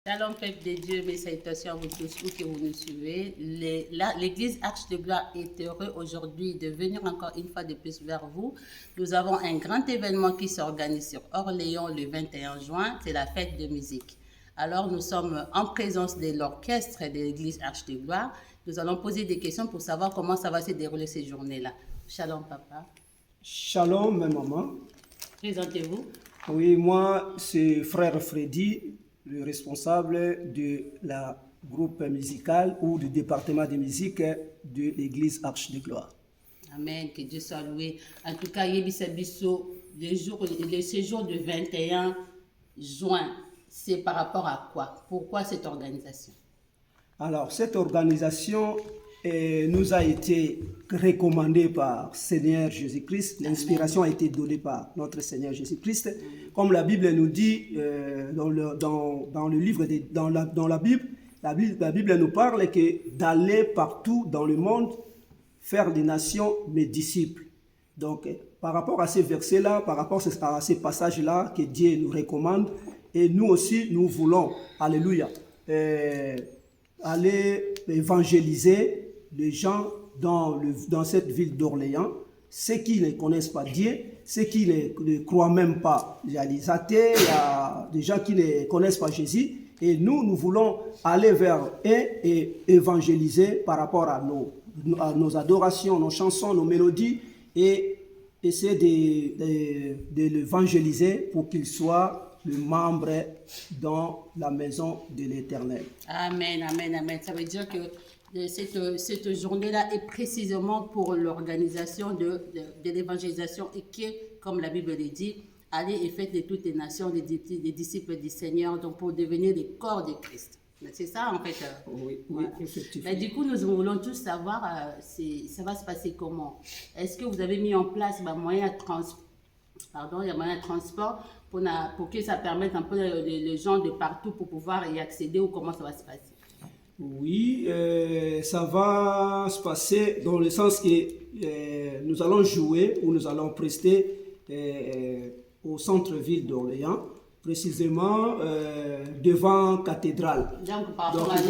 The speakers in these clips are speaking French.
Shalom, peuple de Dieu, mes salutations à vous tous, où que vous nous suivez. L'Église Arche de Gloire est heureux aujourd'hui de venir encore une fois de plus vers vous. Nous avons un grand événement qui s'organise sur Orléans le 21 juin, c'est la fête de musique. Alors, nous sommes en présence de l'orchestre de l'Église Arche de Gloire. Nous allons poser des questions pour savoir comment ça va se dérouler ces journées-là. Shalom, papa. Shalom, maman. Présentez-vous. Oui, moi, c'est frère Freddy, le responsable de la groupe musical ou du département de musique de l'église Arche de Gloire. Amen, que Dieu soit loué. En tout cas, Yebisa Bisso, le séjour du 21 juin, c'est par rapport à quoi? Pourquoi cette organisation? Alors, cette organisation nous a été recommandée par Seigneur Jésus-Christ. L'inspiration a été donnée par notre Seigneur Jésus-Christ. Comme la Bible nous dit dans le livre, dans la Bible, la Bible nous parle que d'aller partout dans le monde, faire des nations mes disciples. Donc, par rapport à ces versets-là, par rapport à ces passages-là que Dieu nous recommande, et nous aussi, nous voulons, alléluia, aller évangéliser les gens dans cette ville d'Orléans, ceux qui ne connaissent pas Dieu, ceux qui ne croient même pas. Il y a des athées, il y a des gens qui ne connaissent pas Jésus, et nous voulons aller vers eux et évangéliser par rapport à nos adorations, nos chansons, nos mélodies, et essayer de l'évangéliser pour qu'il soit le membre dans la maison de l'Éternel. Amen, amen, amen. Ça veut dire que cette journée-là est précisément pour l'organisation de l'évangélisation et qui, comme la Bible le dit, allez et faites de toutes les nations des disciples du Seigneur, donc pour devenir les corps de Christ. C'est ça en fait. Oui, voilà. effectivement. Mais du coup, nous voulons tous savoir, ça va se passer comment? Est-ce que vous avez mis en place moyen de transport pour que ça permette un peu les gens de partout pour pouvoir y accéder ou comment ça va se passer? Oui, ça va se passer dans le sens que nous allons jouer ou nous allons prester au centre-ville d'Orléans, précisément devant cathédrale. Donc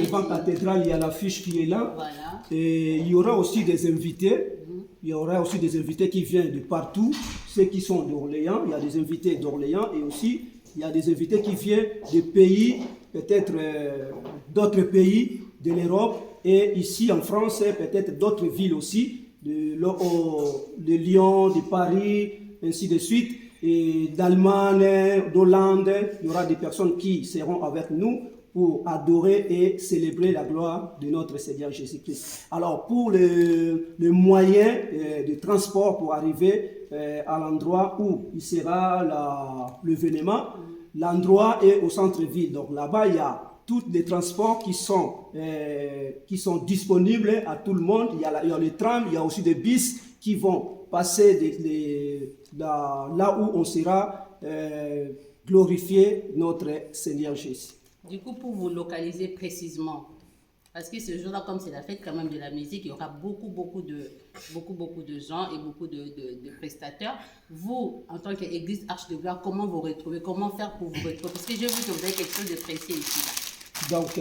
devant cathédrale, il y a l'affiche qui est là. Voilà. Et il y aura aussi des invités. Il y aura aussi des invités qui viennent de partout, ceux qui sont d'Orléans. Il y a des invités d'Orléans et aussi il y a des invités qui viennent de pays, peut-être d'autres pays de l'Europe et ici en France, peut-être d'autres villes aussi, de Lyon, de Paris, ainsi de suite, et d'Allemagne, d'Hollande. Il y aura des personnes qui seront avec nous pour adorer et célébrer la gloire de notre Seigneur Jésus-Christ. Alors, pour le moyen de transport pour arriver à l'endroit où il sera l'événement, l'endroit est au centre-ville. Donc là-bas, il y a tous les transports qui sont disponibles à tout le monde. Il y a les trams, il y a aussi des bus qui vont passer là où on sera glorifié notre Seigneur Jésus. Du coup, pour vous localiser précisément, parce que ce jour-là, comme c'est la fête quand même de la musique, il y aura beaucoup de gens et beaucoup de prestateurs. Vous, en tant qu'Église Arche de Gloire, comment vous retrouvez? Comment faire pour vous retrouver? Parce que j'ai vu que vous avez quelque chose de précis ici. Là. Donc,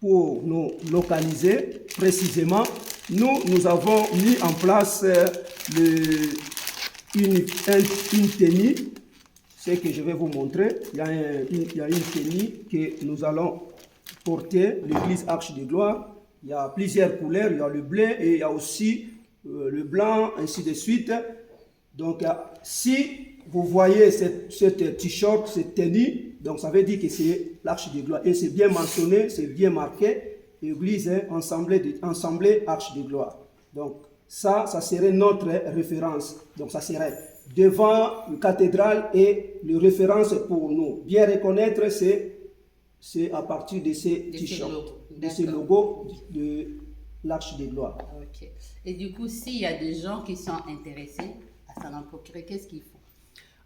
pour nous localiser précisément, nous avons mis en place une tenue. Ce que je vais vous montrer, il y a une tenue que nous allons porter, l'église Arche de Gloire. Il y a plusieurs couleurs, il y a le bleu et il y a aussi le blanc, ainsi de suite. Donc, si vous voyez cette t-shirt, cette tenue, donc ça veut dire que c'est l'Arche de Gloire. Et c'est bien mentionné, c'est bien marqué, église ensemblée Arche de Gloire. Donc, ça serait notre référence. Donc, ça serait devant une cathédrale et le référence pour nous. Bien reconnaître, c'est à partir de ces t-shirts, de ces logos de l'Arche de Gloire. Ok. Et du coup, s'il y a des gens qui sont intéressés à s'en procurer, qu'est-ce qu'ils font?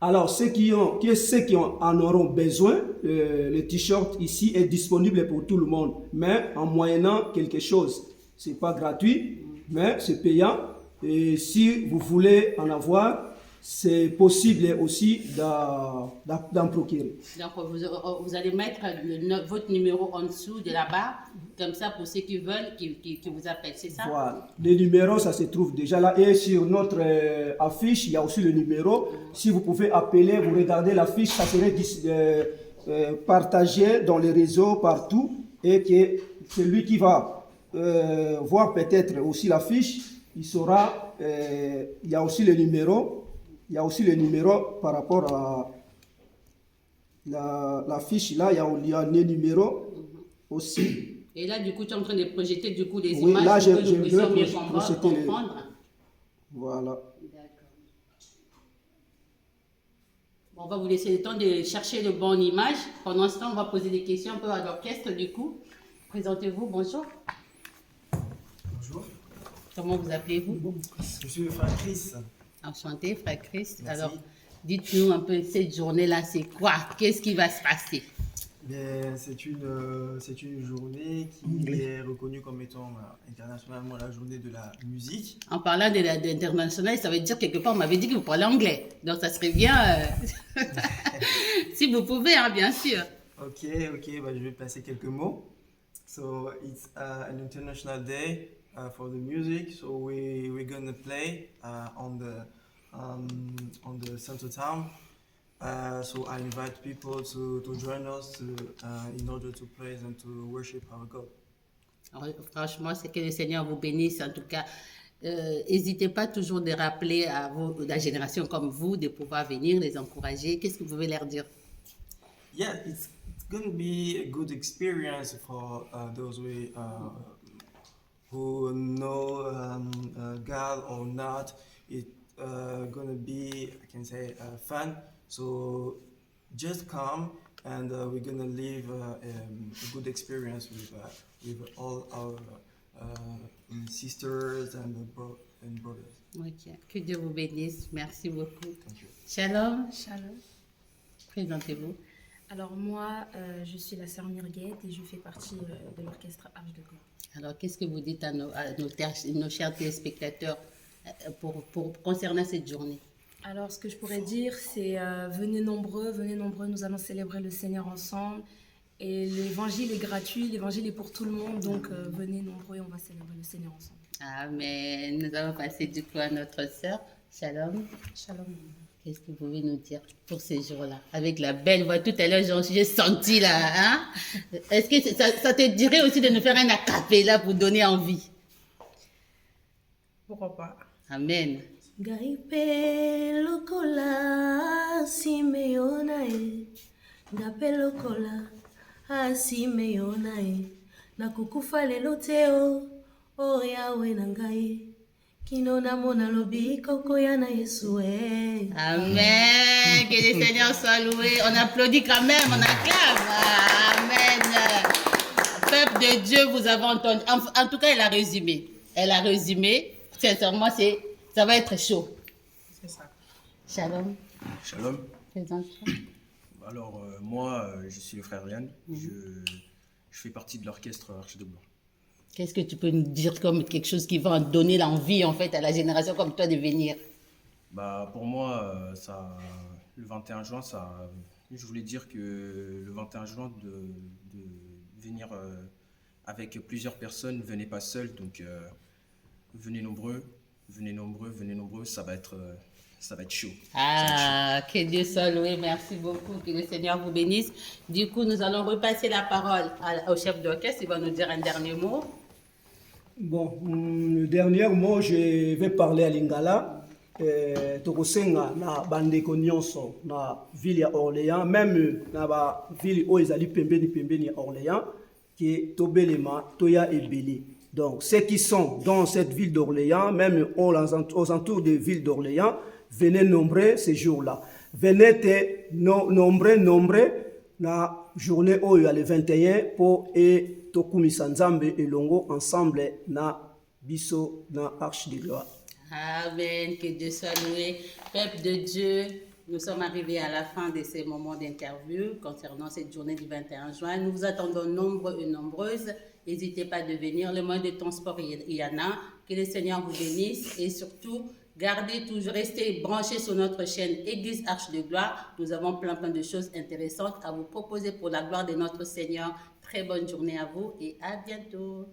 Alors, ceux qui en auront besoin, le t-shirt ici est disponible pour tout le monde, mais en moyennant quelque chose. Ce n'est pas gratuit, mais c'est payant. Et si vous voulez en avoir, c'est possible aussi d'en procurer. Donc, vous allez mettre votre numéro en dessous de la barre, comme ça pour ceux qui veulent, qui vous appellent, c'est ça? Voilà. Le numéro, ça se trouve déjà là. Et sur notre affiche, il y a aussi le numéro. Si vous pouvez appeler, vous regardez l'affiche, ça serait partagé dans les réseaux partout. Et que celui qui va voir peut-être aussi l'affiche, il saura, il y a aussi le numéro. Il y a aussi le numéro par rapport à la fiche là, il y a les numéros aussi. Et là, du coup, tu es en train de projeter du coup les Oui, images là, pour que nous je puissions vais mieux projeter comprendre. Voilà. D'accord. Bon, on va vous laisser le temps de chercher le bon image. Pendant ce temps, on va poser des questions un peu à l'orchestre du coup. Présentez-vous, bonjour. Bonjour, Comment vous appelez-vous? je suis le frère Chris. Enchanté, frère Christ. Merci. Alors, dites-nous un peu cette journée-là, c'est quoi? Qu'est-ce qui va se passer? Bien, c'est une journée qui est reconnue comme étant internationalement la journée de la musique. En parlant d'international, ça veut dire quelque part, on m'avait dit que vous parlez anglais. Donc, ça serait bien, si vous pouvez, hein, bien sûr. Ok, bah, je vais passer quelques mots. So, it's an international day for the music. So, we're gonna play on the center town. So I invite people to join us in order to praise and to worship our God. Alors, franchement, c'est que le Seigneur vous bénisse. En tout cas, n'hésitez pas toujours de rappeler à la génération comme vous de pouvoir venir, les encourager. Qu'est-ce que vous pouvez leur dire? Yeah, it's going to be a good experience for those who know God or not. It's going to be, I can say, fun. So just come and we're going to live a good experience with all our sisters and brothers. Ok. Que Dieu vous bénisse. Merci beaucoup. Thank you. Shalom. Shalom. Présentez-vous. Alors moi, je suis la sœur Murguette et je fais partie de l'orchestre Arche de Gloire. Alors, qu'est-ce que vous dites à nos chers téléspectateurs concernant cette journée? Alors ce que je pourrais dire, c'est venez nombreux, nous allons célébrer le Seigneur ensemble. Et l'évangile est gratuit, l'évangile est pour tout le monde, donc venez nombreux et on va célébrer le Seigneur ensemble. Amen. Nous allons passer du coup à notre sœur. Shalom. Shalom. Qu'est-ce que vous pouvez nous dire pour ces jours-là? Avec la belle voix, tout à l'heure, j'ai senti là. Hein? Est-ce que ça te dirait aussi de nous faire un acapella pour donner envie? Pourquoi pas? Amen. Gaipe lokola simeona e Gape lokola simeona e Nakukufa lelo teo o yawe na ngai Kino namona lobiko koya na Yesu e. Amen. Que le Seigneur soit loué. On applaudit quand même, on acclame. Amen. Peuple de Dieu, vous avez entendu. En tout cas, elle a résumé. Sincèrement, ça va être chaud. C'est ça. Shalom. Shalom. Présente-toi. Alors, moi, je suis le frère Yann. Je fais partie de l'orchestre Arche de Gloire. Qu'est-ce que tu peux nous dire comme quelque chose qui va donner l'envie en fait à la génération comme toi de venir? Bah, pour moi, le 21 juin, je voulais dire que le 21 juin, de venir avec plusieurs personnes, venez pas seul, donc venez nombreux, ça va être chaud. Ah, que Dieu soit loué, merci beaucoup, que le Seigneur vous bénisse. Du coup, nous allons repasser la parole au chef d'orchestre, il va nous dire un dernier mot. Bon, le dernier mot, je vais parler à Lingala. Tokosenga na bandeko nyonso na ville ya Orléans, même na ba ville oyo ezali pembeni ya Orléans, que tobelema toya ebele. Donc, ceux qui sont dans cette ville d'Orléans, même aux alentours de ville d'Orléans, venez nombreux ces jours-là. Venez nombreux na journée oyo le 21 pour tokumisa Nzambe elongo ensemble na biso na Arche de Gloire. Amen, que Dieu soit loué. Peuple de Dieu, nous sommes arrivés à la fin de ces moments d'interview concernant cette journée du 21 juin. Nous vous attendons nombreux et nombreuses. N'hésitez pas à venir. Le moyen de transport, il y en a. Que le Seigneur vous bénisse et surtout Gardez toujours, restez branchés sur notre chaîne Église Arche de Gloire. Nous avons plein de choses intéressantes à vous proposer pour la gloire de notre Seigneur. Très bonne journée à vous et à bientôt.